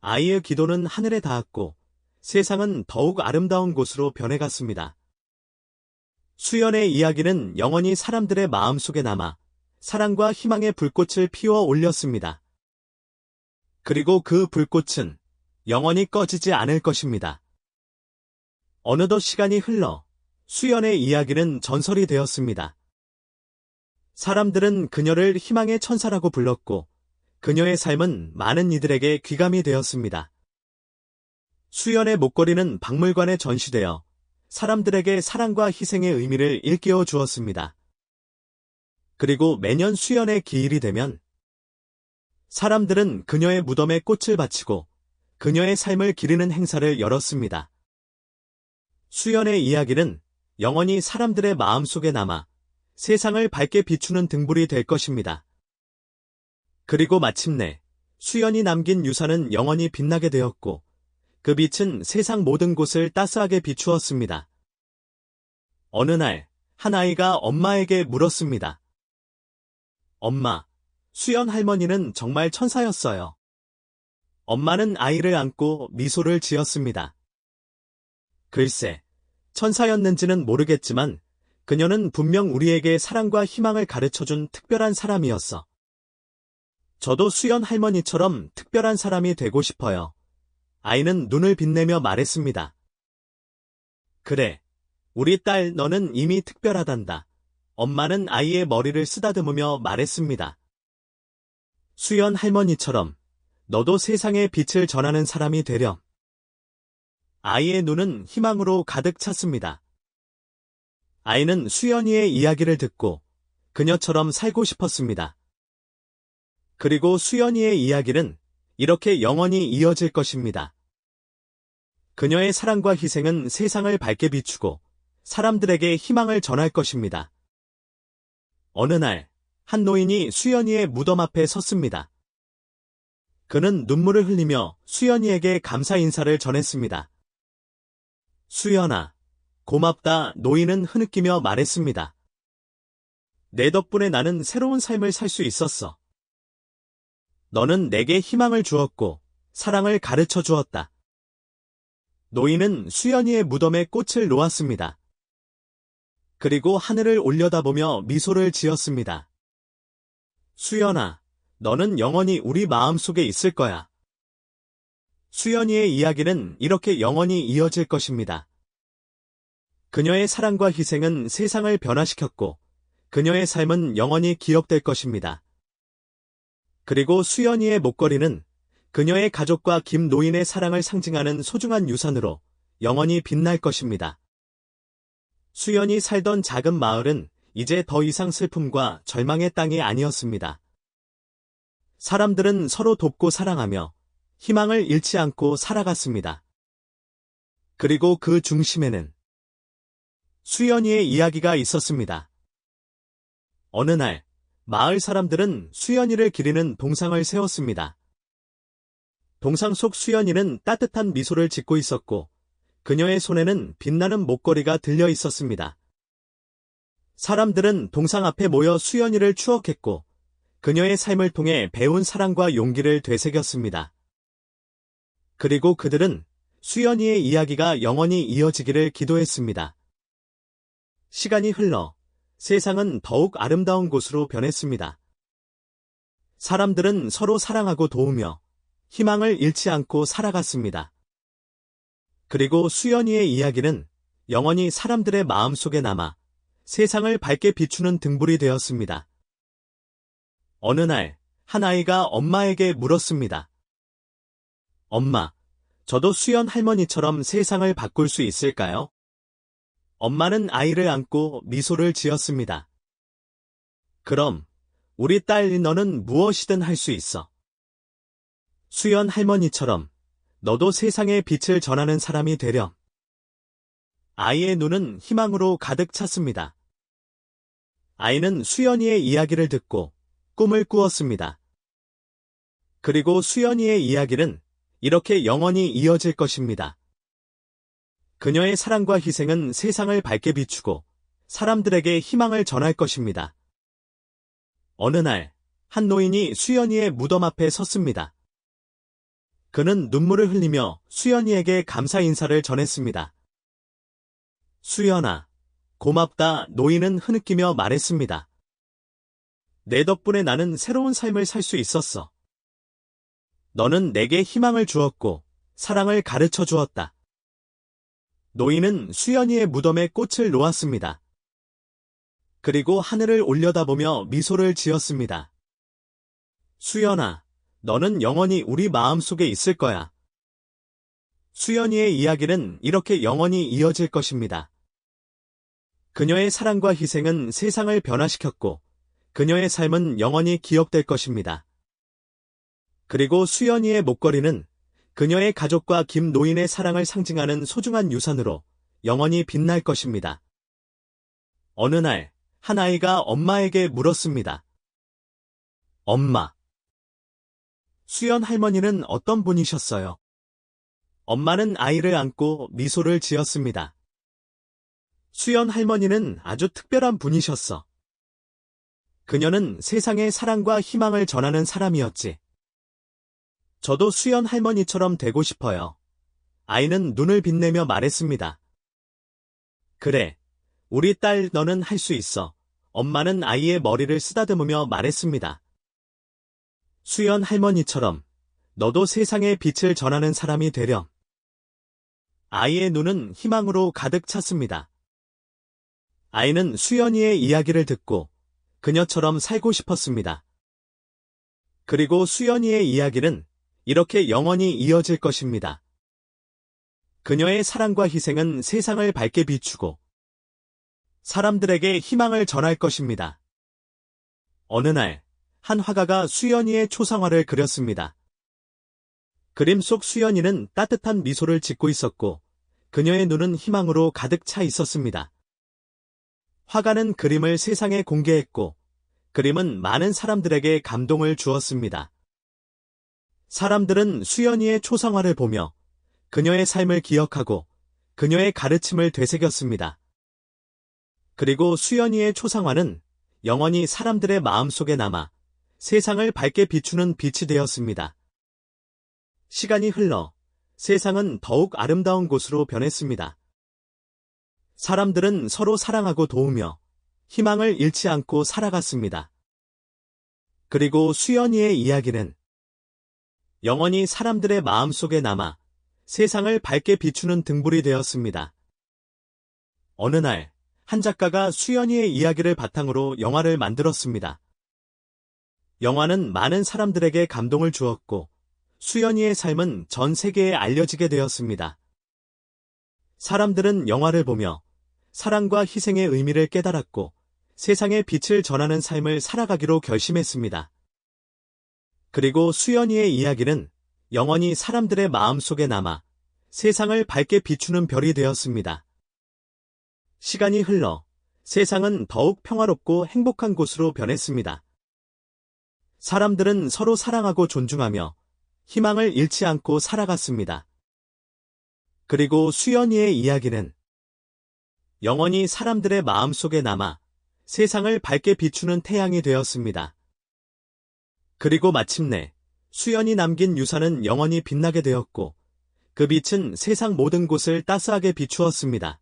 아이의 기도는 하늘에 닿았고 세상은 더욱 아름다운 곳으로 변해갔습니다. 수연의 이야기는 영원히 사람들의 마음속에 남아 사랑과 희망의 불꽃을 피워 올렸습니다. 그리고 그 불꽃은 영원히 꺼지지 않을 것입니다. 어느덧 시간이 흘러 수연의 이야기는 전설이 되었습니다. 사람들은 그녀를 희망의 천사라고 불렀고, 그녀의 삶은 많은 이들에게 귀감이 되었습니다. 수연의 목걸이는 박물관에 전시되어 사람들에게 사랑과 희생의 의미를 일깨워 주었습니다. 그리고 매년 수연의 기일이 되면 사람들은 그녀의 무덤에 꽃을 바치고 그녀의 삶을 기리는 행사를 열었습니다. 수연의 이야기는 영원히 사람들의 마음속에 남아 세상을 밝게 비추는 등불이 될 것입니다. 그리고 마침내 수연이 남긴 유산은 영원히 빛나게 되었고, 그 빛은 세상 모든 곳을 따스하게 비추었습니다. 어느 날, 한 아이가 엄마에게 물었습니다. 엄마, 수연 할머니는 정말 천사였어요. 엄마는 아이를 안고 미소를 지었습니다. 글쎄, 천사였는지는 모르겠지만 그녀는 분명 우리에게 사랑과 희망을 가르쳐준 특별한 사람이었어. 저도 수연 할머니처럼 특별한 사람이 되고 싶어요. 아이는 눈을 빛내며 말했습니다. 그래, 우리 딸 너는 이미 특별하단다. 엄마는 아이의 머리를 쓰다듬으며 말했습니다. 수연 할머니처럼 너도 세상에 빛을 전하는 사람이 되렴. 아이의 눈은 희망으로 가득 찼습니다. 아이는 수연이의 이야기를 듣고 그녀처럼 살고 싶었습니다. 그리고 수연이의 이야기는 이렇게 영원히 이어질 것입니다. 그녀의 사랑과 희생은 세상을 밝게 비추고 사람들에게 희망을 전할 것입니다. 어느 날, 한 노인이 수연이의 무덤 앞에 섰습니다. 그는 눈물을 흘리며 수연이에게 감사 인사를 전했습니다. 수연아, 고맙다. 노인은 흐느끼며 말했습니다. 내 덕분에 나는 새로운 삶을 살 수 있었어. 너는 내게 희망을 주었고 사랑을 가르쳐 주었다. 노인은 수연이의 무덤에 꽃을 놓았습니다. 그리고 하늘을 올려다보며 미소를 지었습니다. 수연아, 너는 영원히 우리 마음속에 있을 거야. 수연이의 이야기는 이렇게 영원히 이어질 것입니다. 그녀의 사랑과 희생은 세상을 변화시켰고, 그녀의 삶은 영원히 기억될 것입니다. 그리고 수연이의 목걸이는 그녀의 가족과 김노인의 사랑을 상징하는 소중한 유산으로 영원히 빛날 것입니다. 수연이 살던 작은 마을은 이제 더 이상 슬픔과 절망의 땅이 아니었습니다. 사람들은 서로 돕고 사랑하며 희망을 잃지 않고 살아갔습니다. 그리고 그 중심에는 수연이의 이야기가 있었습니다. 어느 날, 마을 사람들은 수연이를 기리는 동상을 세웠습니다. 동상 속 수연이는 따뜻한 미소를 짓고 있었고, 그녀의 손에는 빛나는 목걸이가 들려 있었습니다. 사람들은 동상 앞에 모여 수연이를 추억했고, 그녀의 삶을 통해 배운 사랑과 용기를 되새겼습니다. 그리고 그들은 수연이의 이야기가 영원히 이어지기를 기도했습니다. 시간이 흘러 세상은 더욱 아름다운 곳으로 변했습니다. 사람들은 서로 사랑하고 도우며 희망을 잃지 않고 살아갔습니다. 그리고 수연이의 이야기는 영원히 사람들의 마음속에 남아 세상을 밝게 비추는 등불이 되었습니다. 어느 날, 한 아이가 엄마에게 물었습니다. 엄마, 저도 수연 할머니처럼 세상을 바꿀 수 있을까요? 엄마는 아이를 안고 미소를 지었습니다. 그럼, 우리 딸 너는 무엇이든 할 수 있어. 수연 할머니처럼 너도 세상에 빛을 전하는 사람이 되렴. 아이의 눈은 희망으로 가득 찼습니다. 아이는 수연이의 이야기를 듣고 꿈을 꾸었습니다. 그리고 수연이의 이야기는 이렇게 영원히 이어질 것입니다. 그녀의 사랑과 희생은 세상을 밝게 비추고 사람들에게 희망을 전할 것입니다. 어느 날, 한 노인이 수연이의 무덤 앞에 섰습니다. 그는 눈물을 흘리며 수연이에게 감사 인사를 전했습니다. 수연아, 고맙다. 노인은 흐느끼며 말했습니다. 내 덕분에 나는 새로운 삶을 살 수 있었어. 너는 내게 희망을 주었고 사랑을 가르쳐 주었다. 노인은 수연이의 무덤에 꽃을 놓았습니다. 그리고 하늘을 올려다보며 미소를 지었습니다. 수연아, 너는 영원히 우리 마음속에 있을 거야. 수연이의 이야기는 이렇게 영원히 이어질 것입니다. 그녀의 사랑과 희생은 세상을 변화시켰고, 그녀의 삶은 영원히 기억될 것입니다. 그리고 수연이의 목걸이는 그녀의 가족과 김노인의 사랑을 상징하는 소중한 유산으로 영원히 빛날 것입니다. 어느 날, 한 아이가 엄마에게 물었습니다. 엄마, 수연 할머니는 어떤 분이셨어요? 엄마는 아이를 안고 미소를 지었습니다. 수연 할머니는 아주 특별한 분이셨어. 그녀는 세상에 사랑과 희망을 전하는 사람이었지. 저도 수연 할머니처럼 되고 싶어요. 아이는 눈을 빛내며 말했습니다. 그래, 우리 딸 너는 할 수 있어. 엄마는 아이의 머리를 쓰다듬으며 말했습니다. 수연 할머니처럼 너도 세상에 빛을 전하는 사람이 되렴. 아이의 눈은 희망으로 가득 찼습니다. 아이는 수연이의 이야기를 듣고 그녀처럼 살고 싶었습니다. 그리고 수연이의 이야기는 이렇게 영원히 이어질 것입니다. 그녀의 사랑과 희생은 세상을 밝게 비추고 사람들에게 희망을 전할 것입니다. 어느 날, 한 화가가 수연이의 초상화를 그렸습니다. 그림 속 수연이는 따뜻한 미소를 짓고 있었고, 그녀의 눈은 희망으로 가득 차 있었습니다. 화가는 그림을 세상에 공개했고, 그림은 많은 사람들에게 감동을 주었습니다. 사람들은 수연이의 초상화를 보며 그녀의 삶을 기억하고 그녀의 가르침을 되새겼습니다. 그리고 수연이의 초상화는 영원히 사람들의 마음속에 남아 세상을 밝게 비추는 빛이 되었습니다. 시간이 흘러 세상은 더욱 아름다운 곳으로 변했습니다. 사람들은 서로 사랑하고 도우며 희망을 잃지 않고 살아갔습니다. 그리고 수연이의 이야기는 영원히 사람들의 마음속에 남아 세상을 밝게 비추는 등불이 되었습니다. 어느 날, 한 작가가 수연이의 이야기를 바탕으로 영화를 만들었습니다. 영화는 많은 사람들에게 감동을 주었고, 수연이의 삶은 전 세계에 알려지게 되었습니다. 사람들은 영화를 보며 사랑과 희생의 의미를 깨달았고, 세상에 빛을 전하는 삶을 살아가기로 결심했습니다. 그리고 수연이의 이야기는 영원히 사람들의 마음속에 남아 세상을 밝게 비추는 별이 되었습니다. 시간이 흘러 세상은 더욱 평화롭고 행복한 곳으로 변했습니다. 사람들은 서로 사랑하고 존중하며 희망을 잃지 않고 살아갔습니다. 그리고 수연이의 이야기는 영원히 사람들의 마음속에 남아 세상을 밝게 비추는 태양이 되었습니다. 그리고 마침내 수연이 남긴 유산은 영원히 빛나게 되었고, 그 빛은 세상 모든 곳을 따스하게 비추었습니다.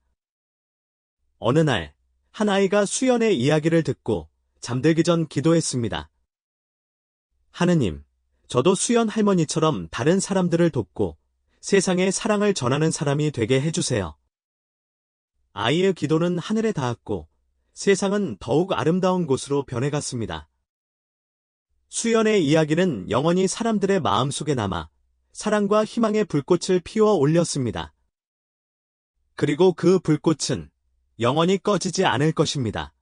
어느 날, 한 아이가 수연의 이야기를 듣고 잠들기 전 기도했습니다. 하느님, 저도 수연 할머니처럼 다른 사람들을 돕고 세상에 사랑을 전하는 사람이 되게 해주세요. 아이의 기도는 하늘에 닿았고 세상은 더욱 아름다운 곳으로 변해갔습니다. 수연의 이야기는 영원히 사람들의 마음속에 남아 사랑과 희망의 불꽃을 피워 올렸습니다. 그리고 그 불꽃은 영원히 꺼지지 않을 것입니다.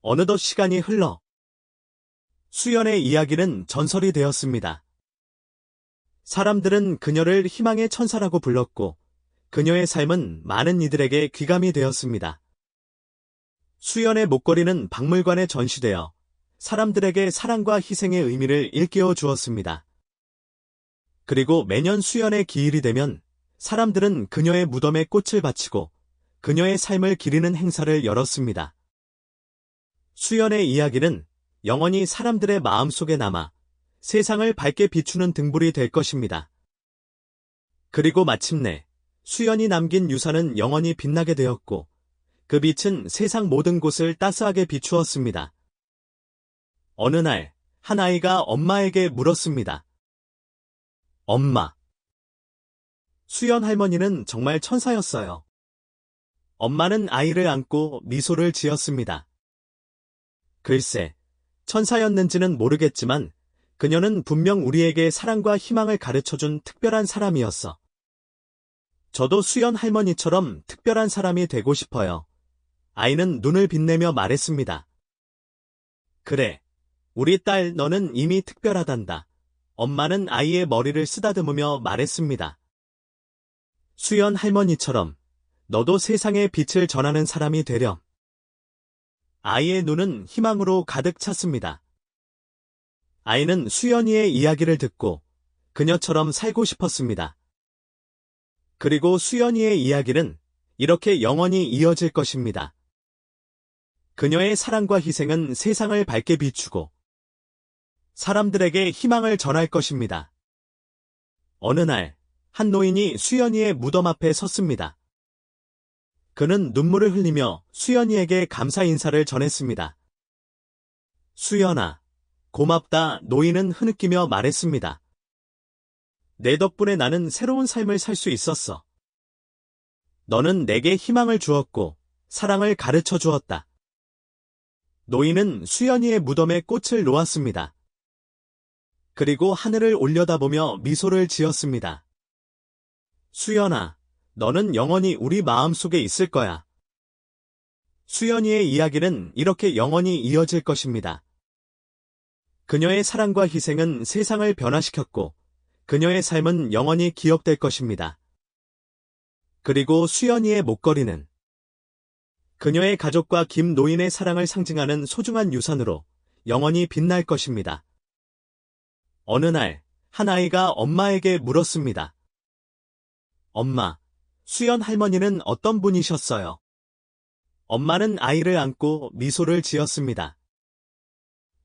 어느덧 시간이 흘러 수연의 이야기는 전설이 되었습니다. 사람들은 그녀를 희망의 천사라고 불렀고, 그녀의 삶은 많은 이들에게 귀감이 되었습니다. 수연의 목걸이는 박물관에 전시되어 사람들에게 사랑과 희생의 의미를 일깨워 주었습니다. 그리고 매년 수연의 기일이 되면 사람들은 그녀의 무덤에 꽃을 바치고 그녀의 삶을 기리는 행사를 열었습니다. 수연의 이야기는 영원히 사람들의 마음속에 남아 세상을 밝게 비추는 등불이 될 것입니다. 그리고 마침내 수연이 남긴 유산은 영원히 빛나게 되었고, 그 빛은 세상 모든 곳을 따스하게 비추었습니다. 어느 날, 한 아이가 엄마에게 물었습니다. 엄마, 수연 할머니는 정말 천사였어요. 엄마는 아이를 안고 미소를 지었습니다. 글쎄, 천사였는지는 모르겠지만 그녀는 분명 우리에게 사랑과 희망을 가르쳐준 특별한 사람이었어. 저도 수연 할머니처럼 특별한 사람이 되고 싶어요. 아이는 눈을 빛내며 말했습니다. 그래, 우리 딸 너는 이미 특별하단다. 엄마는 아이의 머리를 쓰다듬으며 말했습니다. 수연 할머니처럼 너도 세상에 빛을 전하는 사람이 되렴. 아이의 눈은 희망으로 가득 찼습니다. 아이는 수연이의 이야기를 듣고 그녀처럼 살고 싶었습니다. 그리고 수연이의 이야기는 이렇게 영원히 이어질 것입니다. 그녀의 사랑과 희생은 세상을 밝게 비추고 사람들에게 희망을 전할 것입니다. 어느 날, 한 노인이 수연이의 무덤 앞에 섰습니다. 그는 눈물을 흘리며 수연이에게 감사 인사를 전했습니다. 수연아, 고맙다. 노인은 흐느끼며 말했습니다. 내 덕분에 나는 새로운 삶을 살 수 있었어. 너는 내게 희망을 주었고 사랑을 가르쳐 주었다. 노인은 수연이의 무덤에 꽃을 놓았습니다. 그리고 하늘을 올려다보며 미소를 지었습니다. 수연아, 너는 영원히 우리 마음속에 있을 거야. 수연이의 이야기는 이렇게 영원히 이어질 것입니다. 그녀의 사랑과 희생은 세상을 변화시켰고 그녀의 삶은 영원히 기억될 것입니다. 그리고 수연이의 목걸이는 그녀의 가족과 김 노인의 사랑을 상징하는 소중한 유산으로 영원히 빛날 것입니다. 어느 날, 한 아이가 엄마에게 물었습니다. 엄마, 수연 할머니는 어떤 분이셨어요? 엄마는 아이를 안고 미소를 지었습니다.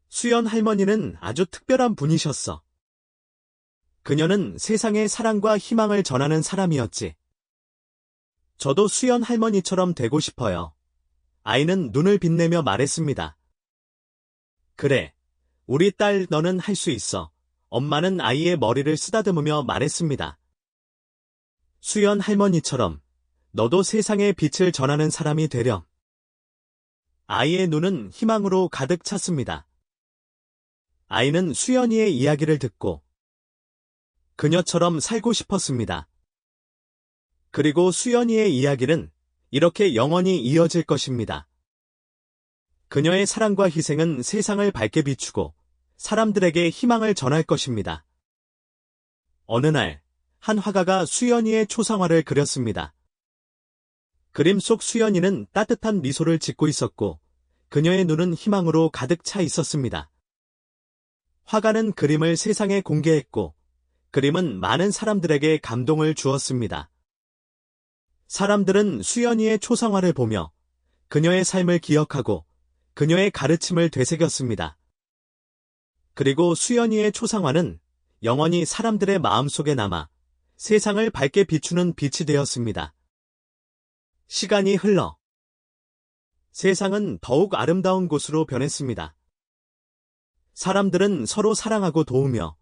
수연 할머니는 아주 특별한 분이셨어. 그녀는 세상에 사랑과 희망을 전하는 사람이었지. 저도 수연 할머니처럼 되고 싶어요. 아이는 눈을 빛내며 말했습니다. 그래, 우리 딸 너는 할 수 있어. 엄마는 아이의 머리를 쓰다듬으며 말했습니다. 수연 할머니처럼 너도 세상에 빛을 전하는 사람이 되렴. 아이의 눈은 희망으로 가득 찼습니다. 아이는 수연이의 이야기를 듣고 그녀처럼 살고 싶었습니다. 그리고 수연이의 이야기는 이렇게 영원히 이어질 것입니다. 그녀의 사랑과 희생은 세상을 밝게 비추고 사람들에게 희망을 전할 것입니다. 어느 날, 한 화가가 수연이의 초상화를 그렸습니다. 그림 속 수연이는 따뜻한 미소를 짓고 있었고, 그녀의 눈은 희망으로 가득 차 있었습니다. 화가는 그림을 세상에 공개했고, 그림은 많은 사람들에게 감동을 주었습니다. 사람들은 수연이의 초상화를 보며 그녀의 삶을 기억하고 그녀의 가르침을 되새겼습니다. 그리고 수연이의 초상화는 영원히 사람들의 마음속에 남아 세상을 밝게 비추는 빛이 되었습니다. 시간이 흘러 세상은 더욱 아름다운 곳으로 변했습니다. 사람들은 서로 사랑하고 도우며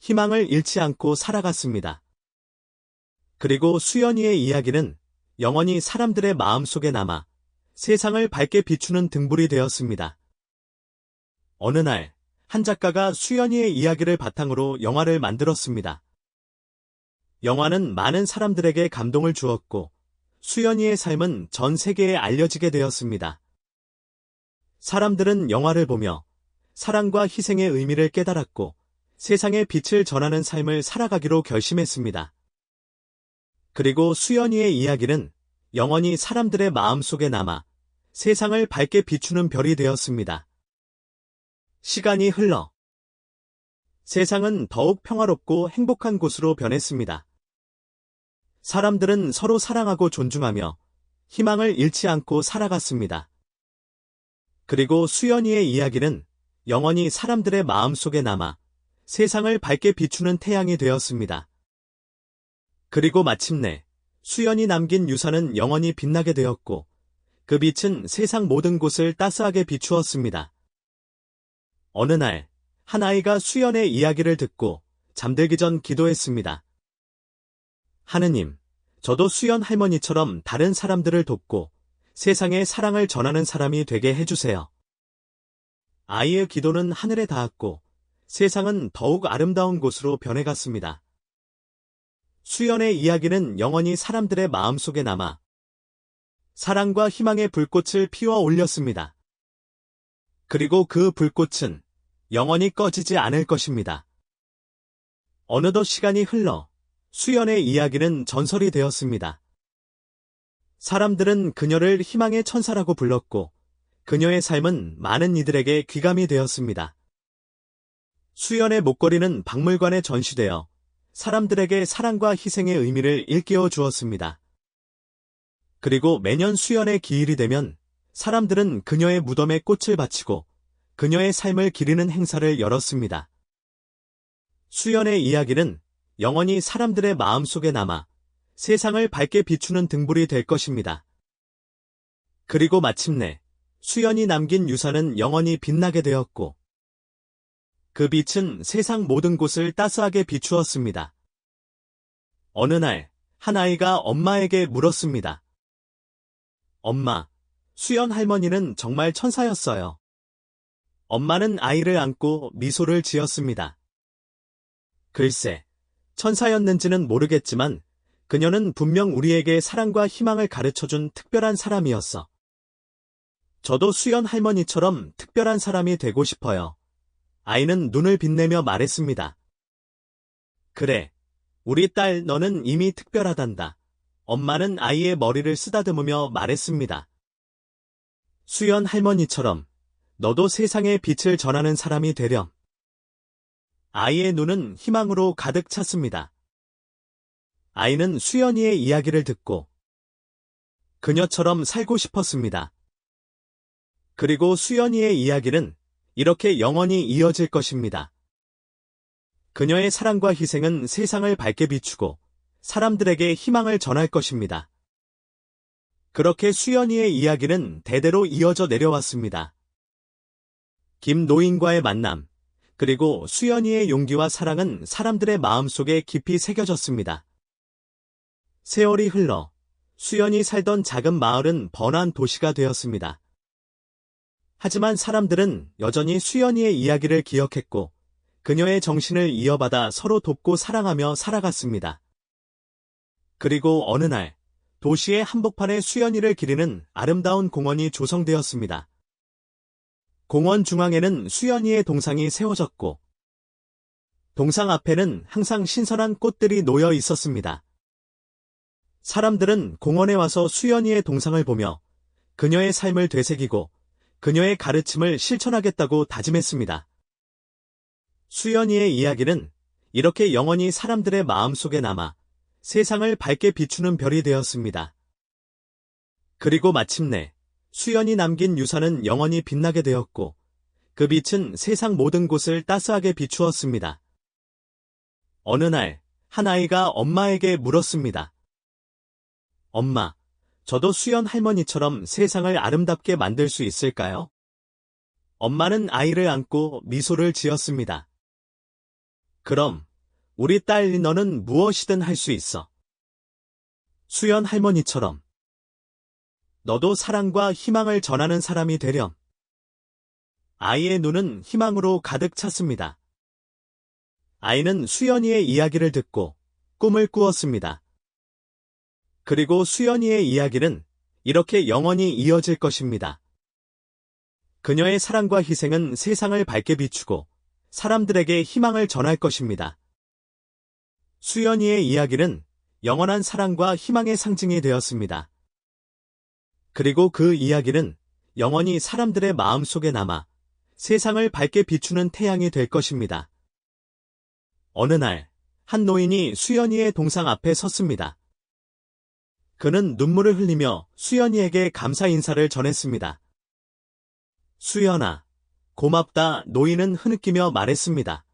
희망을 잃지 않고 살아갔습니다. 그리고 수연이의 이야기는 영원히 사람들의 마음속에 남아 세상을 밝게 비추는 등불이 되었습니다. 어느 날, 한 작가가 수연이의 이야기를 바탕으로 영화를 만들었습니다. 영화는 많은 사람들에게 감동을 주었고, 수연이의 삶은 전 세계에 알려지게 되었습니다. 사람들은 영화를 보며 사랑과 희생의 의미를 깨달았고, 세상에 빛을 전하는 삶을 살아가기로 결심했습니다. 그리고 수연이의 이야기는 영원히 사람들의 마음속에 남아 세상을 밝게 비추는 별이 되었습니다. 시간이 흘러 세상은 더욱 평화롭고 행복한 곳으로 변했습니다. 사람들은 서로 사랑하고 존중하며 희망을 잃지 않고 살아갔습니다. 그리고 수연이의 이야기는 영원히 사람들의 마음속에 남아 세상을 밝게 비추는 태양이 되었습니다. 그리고 마침내 수연이 남긴 유산은 영원히 빛나게 되었고, 그 빛은 세상 모든 곳을 따스하게 비추었습니다. 어느 날, 한 아이가 수연의 이야기를 듣고 잠들기 전 기도했습니다. 하느님, 저도 수연 할머니처럼 다른 사람들을 돕고 세상에 사랑을 전하는 사람이 되게 해주세요. 아이의 기도는 하늘에 닿았고 세상은 더욱 아름다운 곳으로 변해갔습니다. 수연의 이야기는 영원히 사람들의 마음속에 남아 사랑과 희망의 불꽃을 피워 올렸습니다. 그리고 그 불꽃은 영원히 꺼지지 않을 것입니다. 어느덧 시간이 흘러 수연의 이야기는 전설이 되었습니다. 사람들은 그녀를 희망의 천사라고 불렀고, 그녀의 삶은 많은 이들에게 귀감이 되었습니다. 수연의 목걸이는 박물관에 전시되어 사람들에게 사랑과 희생의 의미를 일깨워 주었습니다. 그리고 매년 수연의 기일이 되면 사람들은 그녀의 무덤에 꽃을 바치고 그녀의 삶을 기리는 행사를 열었습니다. 수연의 이야기는 영원히 사람들의 마음속에 남아 세상을 밝게 비추는 등불이 될 것입니다. 그리고 마침내 수연이 남긴 유산은 영원히 빛나게 되었고, 그 빛은 세상 모든 곳을 따스하게 비추었습니다. 어느 날, 한 아이가 엄마에게 물었습니다. 엄마, 수연 할머니는 정말 천사였어요. 엄마는 아이를 안고 미소를 지었습니다. 글쎄, 천사였는지는 모르겠지만 그녀는 분명 우리에게 사랑과 희망을 가르쳐준 특별한 사람이었어. 저도 수연 할머니처럼 특별한 사람이 되고 싶어요. 아이는 눈을 빛내며 말했습니다. 그래, 우리 딸 너는 이미 특별하단다. 엄마는 아이의 머리를 쓰다듬으며 말했습니다. 수연 할머니처럼 너도 세상에 빛을 전하는 사람이 되렴. 아이의 눈은 희망으로 가득 찼습니다. 아이는 수연이의 이야기를 듣고 그녀처럼 살고 싶었습니다. 그리고 수연이의 이야기는 이렇게 영원히 이어질 것입니다. 그녀의 사랑과 희생은 세상을 밝게 비추고 사람들에게 희망을 전할 것입니다. 그렇게 수연이의 이야기는 대대로 이어져 내려왔습니다. 김노인과의 만남, 그리고 수연이의 용기와 사랑은 사람들의 마음속에 깊이 새겨졌습니다. 세월이 흘러 수연이 살던 작은 마을은 번화한 도시가 되었습니다. 하지만 사람들은 여전히 수연이의 이야기를 기억했고 그녀의 정신을 이어받아 서로 돕고 사랑하며 살아갔습니다. 그리고 어느 날 도시의 한복판에 수연이를 기리는 아름다운 공원이 조성되었습니다. 공원 중앙에는 수연이의 동상이 세워졌고 동상 앞에는 항상 신선한 꽃들이 놓여 있었습니다. 사람들은 공원에 와서 수연이의 동상을 보며 그녀의 삶을 되새기고 그녀의 가르침을 실천하겠다고 다짐했습니다. 수연이의 이야기는 이렇게 영원히 사람들의 마음속에 남아 세상을 밝게 비추는 별이 되었습니다. 그리고 마침내 수연이 남긴 유산은 영원히 빛나게 되었고 그 빛은 세상 모든 곳을 따스하게 비추었습니다. 어느 날 한 아이가 엄마에게 물었습니다. 엄마, 저도 수연 할머니처럼 세상을 아름답게 만들 수 있을까요? 엄마는 아이를 안고 미소를 지었습니다. 그럼 우리 딸 너는 무엇이든 할 수 있어. 수연 할머니처럼. 너도 사랑과 희망을 전하는 사람이 되렴. 아이의 눈은 희망으로 가득 찼습니다. 아이는 수연이의 이야기를 듣고 꿈을 꾸었습니다. 그리고 수연이의 이야기는 이렇게 영원히 이어질 것입니다. 그녀의 사랑과 희생은 세상을 밝게 비추고 사람들에게 희망을 전할 것입니다. 수연이의 이야기는 영원한 사랑과 희망의 상징이 되었습니다. 그리고 그 이야기는 영원히 사람들의 마음속에 남아 세상을 밝게 비추는 태양이 될 것입니다. 어느 날, 한 노인이 수연이의 동상 앞에 섰습니다. 그는 눈물을 흘리며 수연이에게 감사 인사를 전했습니다. 수연아, 고맙다. 노인은 흐느끼며 말했습니다.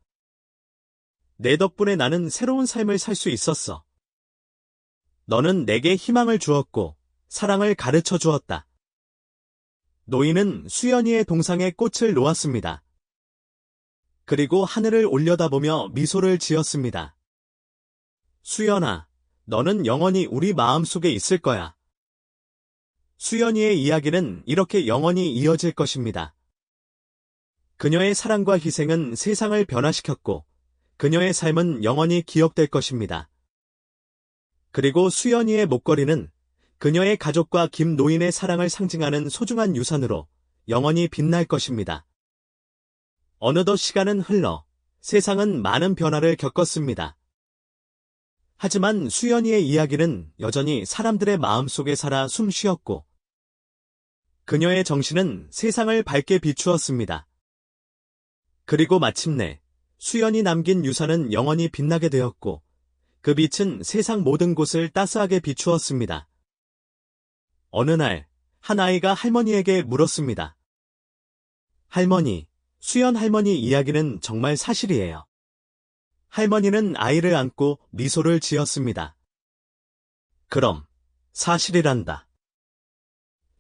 내 덕분에 나는 새로운 삶을 살 수 있었어. 너는 내게 희망을 주었고 사랑을 가르쳐 주었다. 노인은 수연이의 동상에 꽃을 놓았습니다. 그리고 하늘을 올려다보며 미소를 지었습니다. 수연아, 너는 영원히 우리 마음속에 있을 거야. 수연이의 이야기는 이렇게 영원히 이어질 것입니다. 그녀의 사랑과 희생은 세상을 변화시켰고 그녀의 삶은 영원히 기억될 것입니다. 그리고 수연이의 목걸이는 그녀의 가족과 김 노인의 사랑을 상징하는 소중한 유산으로 영원히 빛날 것입니다. 어느덧 시간은 흘러 세상은 많은 변화를 겪었습니다. 하지만 수연이의 이야기는 여전히 사람들의 마음속에 살아 숨쉬었고 그녀의 정신은 세상을 밝게 비추었습니다. 그리고 마침내 수연이 남긴 유산은 영원히 빛나게 되었고 그 빛은 세상 모든 곳을 따스하게 비추었습니다. 어느 날 한 아이가 할머니에게 물었습니다. 할머니, 수연 할머니 이야기는 정말 사실이에요. 할머니는 아이를 안고 미소를 지었습니다. 그럼 사실이란다.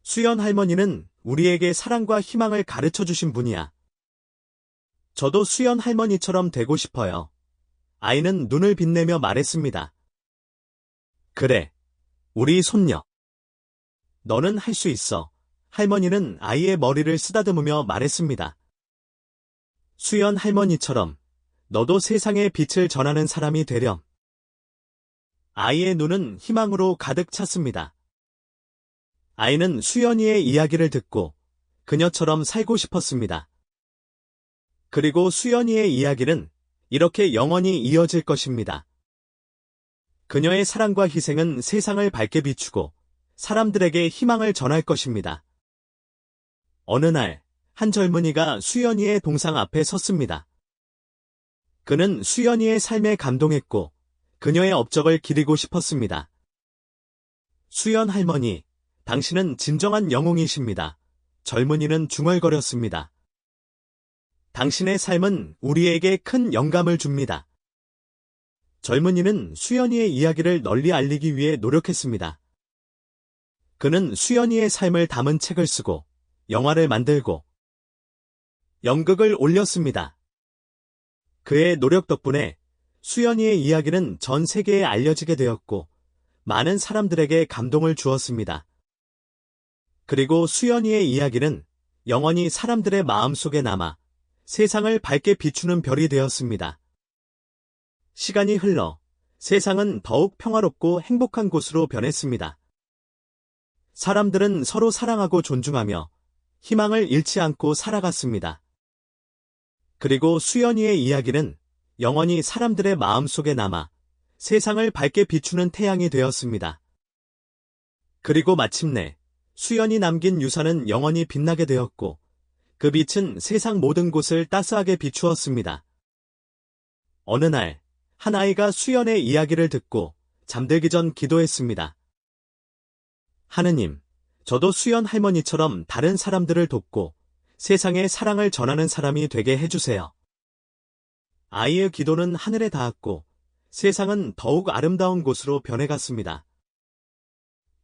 수연 할머니는 우리에게 사랑과 희망을 가르쳐 주신 분이야. 저도 수연 할머니처럼 되고 싶어요. 아이는 눈을 빛내며 말했습니다. 그래, 우리 손녀. 너는 할 수 있어. 할머니는 아이의 머리를 쓰다듬으며 말했습니다. 수연 할머니처럼 너도 세상에 빛을 전하는 사람이 되렴. 아이의 눈은 희망으로 가득 찼습니다. 아이는 수연이의 이야기를 듣고 그녀처럼 살고 싶었습니다. 그리고 수연이의 이야기는 이렇게 영원히 이어질 것입니다. 그녀의 사랑과 희생은 세상을 밝게 비추고 사람들에게 희망을 전할 것입니다. 어느 날, 한 젊은이가 수연이의 동상 앞에 섰습니다. 그는 수연이의 삶에 감동했고 그녀의 업적을 기리고 싶었습니다. 수연 할머니, 당신은 진정한 영웅이십니다. 젊은이는 중얼거렸습니다. 당신의 삶은 우리에게 큰 영감을 줍니다. 젊은이는 수연이의 이야기를 널리 알리기 위해 노력했습니다. 그는 수연이의 삶을 담은 책을 쓰고 영화를 만들고 연극을 올렸습니다. 그의 노력 덕분에 수연이의 이야기는 전 세계에 알려지게 되었고, 많은 사람들에게 감동을 주었습니다. 그리고 수연이의 이야기는 영원히 사람들의 마음속에 남아 세상을 밝게 비추는 별이 되었습니다. 시간이 흘러 세상은 더욱 평화롭고 행복한 곳으로 변했습니다. 사람들은 서로 사랑하고 존중하며 희망을 잃지 않고 살아갔습니다. 그리고 수연이의 이야기는 영원히 사람들의 마음속에 남아 세상을 밝게 비추는 태양이 되었습니다. 그리고 마침내 수연이 남긴 유산은 영원히 빛나게 되었고, 그 빛은 세상 모든 곳을 따스하게 비추었습니다. 어느 날, 한 아이가 수연의 이야기를 듣고 잠들기 전 기도했습니다. 하느님, 저도 수연 할머니처럼 다른 사람들을 돕고 세상에 사랑을 전하는 사람이 되게 해주세요. 아이의 기도는 하늘에 닿았고 세상은 더욱 아름다운 곳으로 변해갔습니다.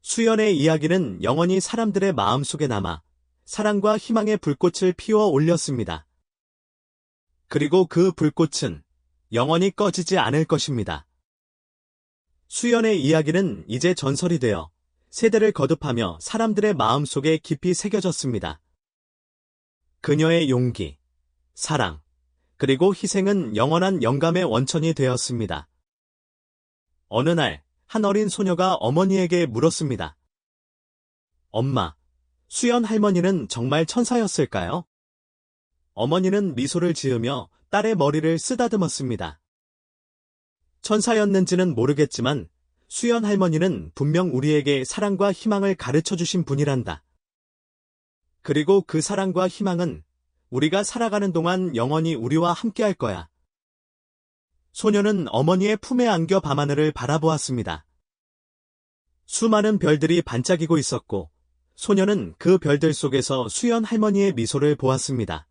수연의 이야기는 영원히 사람들의 마음속에 남아 사랑과 희망의 불꽃을 피워 올렸습니다. 그리고 그 불꽃은 영원히 꺼지지 않을 것입니다. 수연의 이야기는 이제 전설이 되어 세대를 거듭하며 사람들의 마음속에 깊이 새겨졌습니다. 그녀의 용기, 사랑, 그리고 희생은 영원한 영감의 원천이 되었습니다. 어느 날, 한 어린 소녀가 어머니에게 물었습니다. 엄마, 수연 할머니는 정말 천사였을까요? 어머니는 미소를 지으며 딸의 머리를 쓰다듬었습니다. 천사였는지는 모르겠지만 수연 할머니는 분명 우리에게 사랑과 희망을 가르쳐 주신 분이란다. 그리고 그 사랑과 희망은 우리가 살아가는 동안 영원히 우리와 함께할 거야. 소녀는 어머니의 품에 안겨 밤하늘을 바라보았습니다. 수많은 별들이 반짝이고 있었고, 소녀는 그 별들 속에서 수연 할머니의 미소를 보았습니다.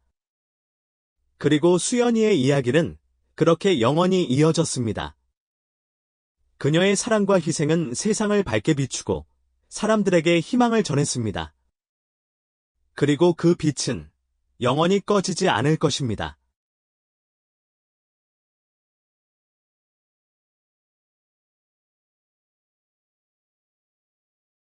그리고 수연이의 이야기는 그렇게 영원히 이어졌습니다. 그녀의 사랑과 희생은 세상을 밝게 비추고 사람들에게 희망을 전했습니다. 그리고 그 빛은 영원히 꺼지지 않을 것입니다.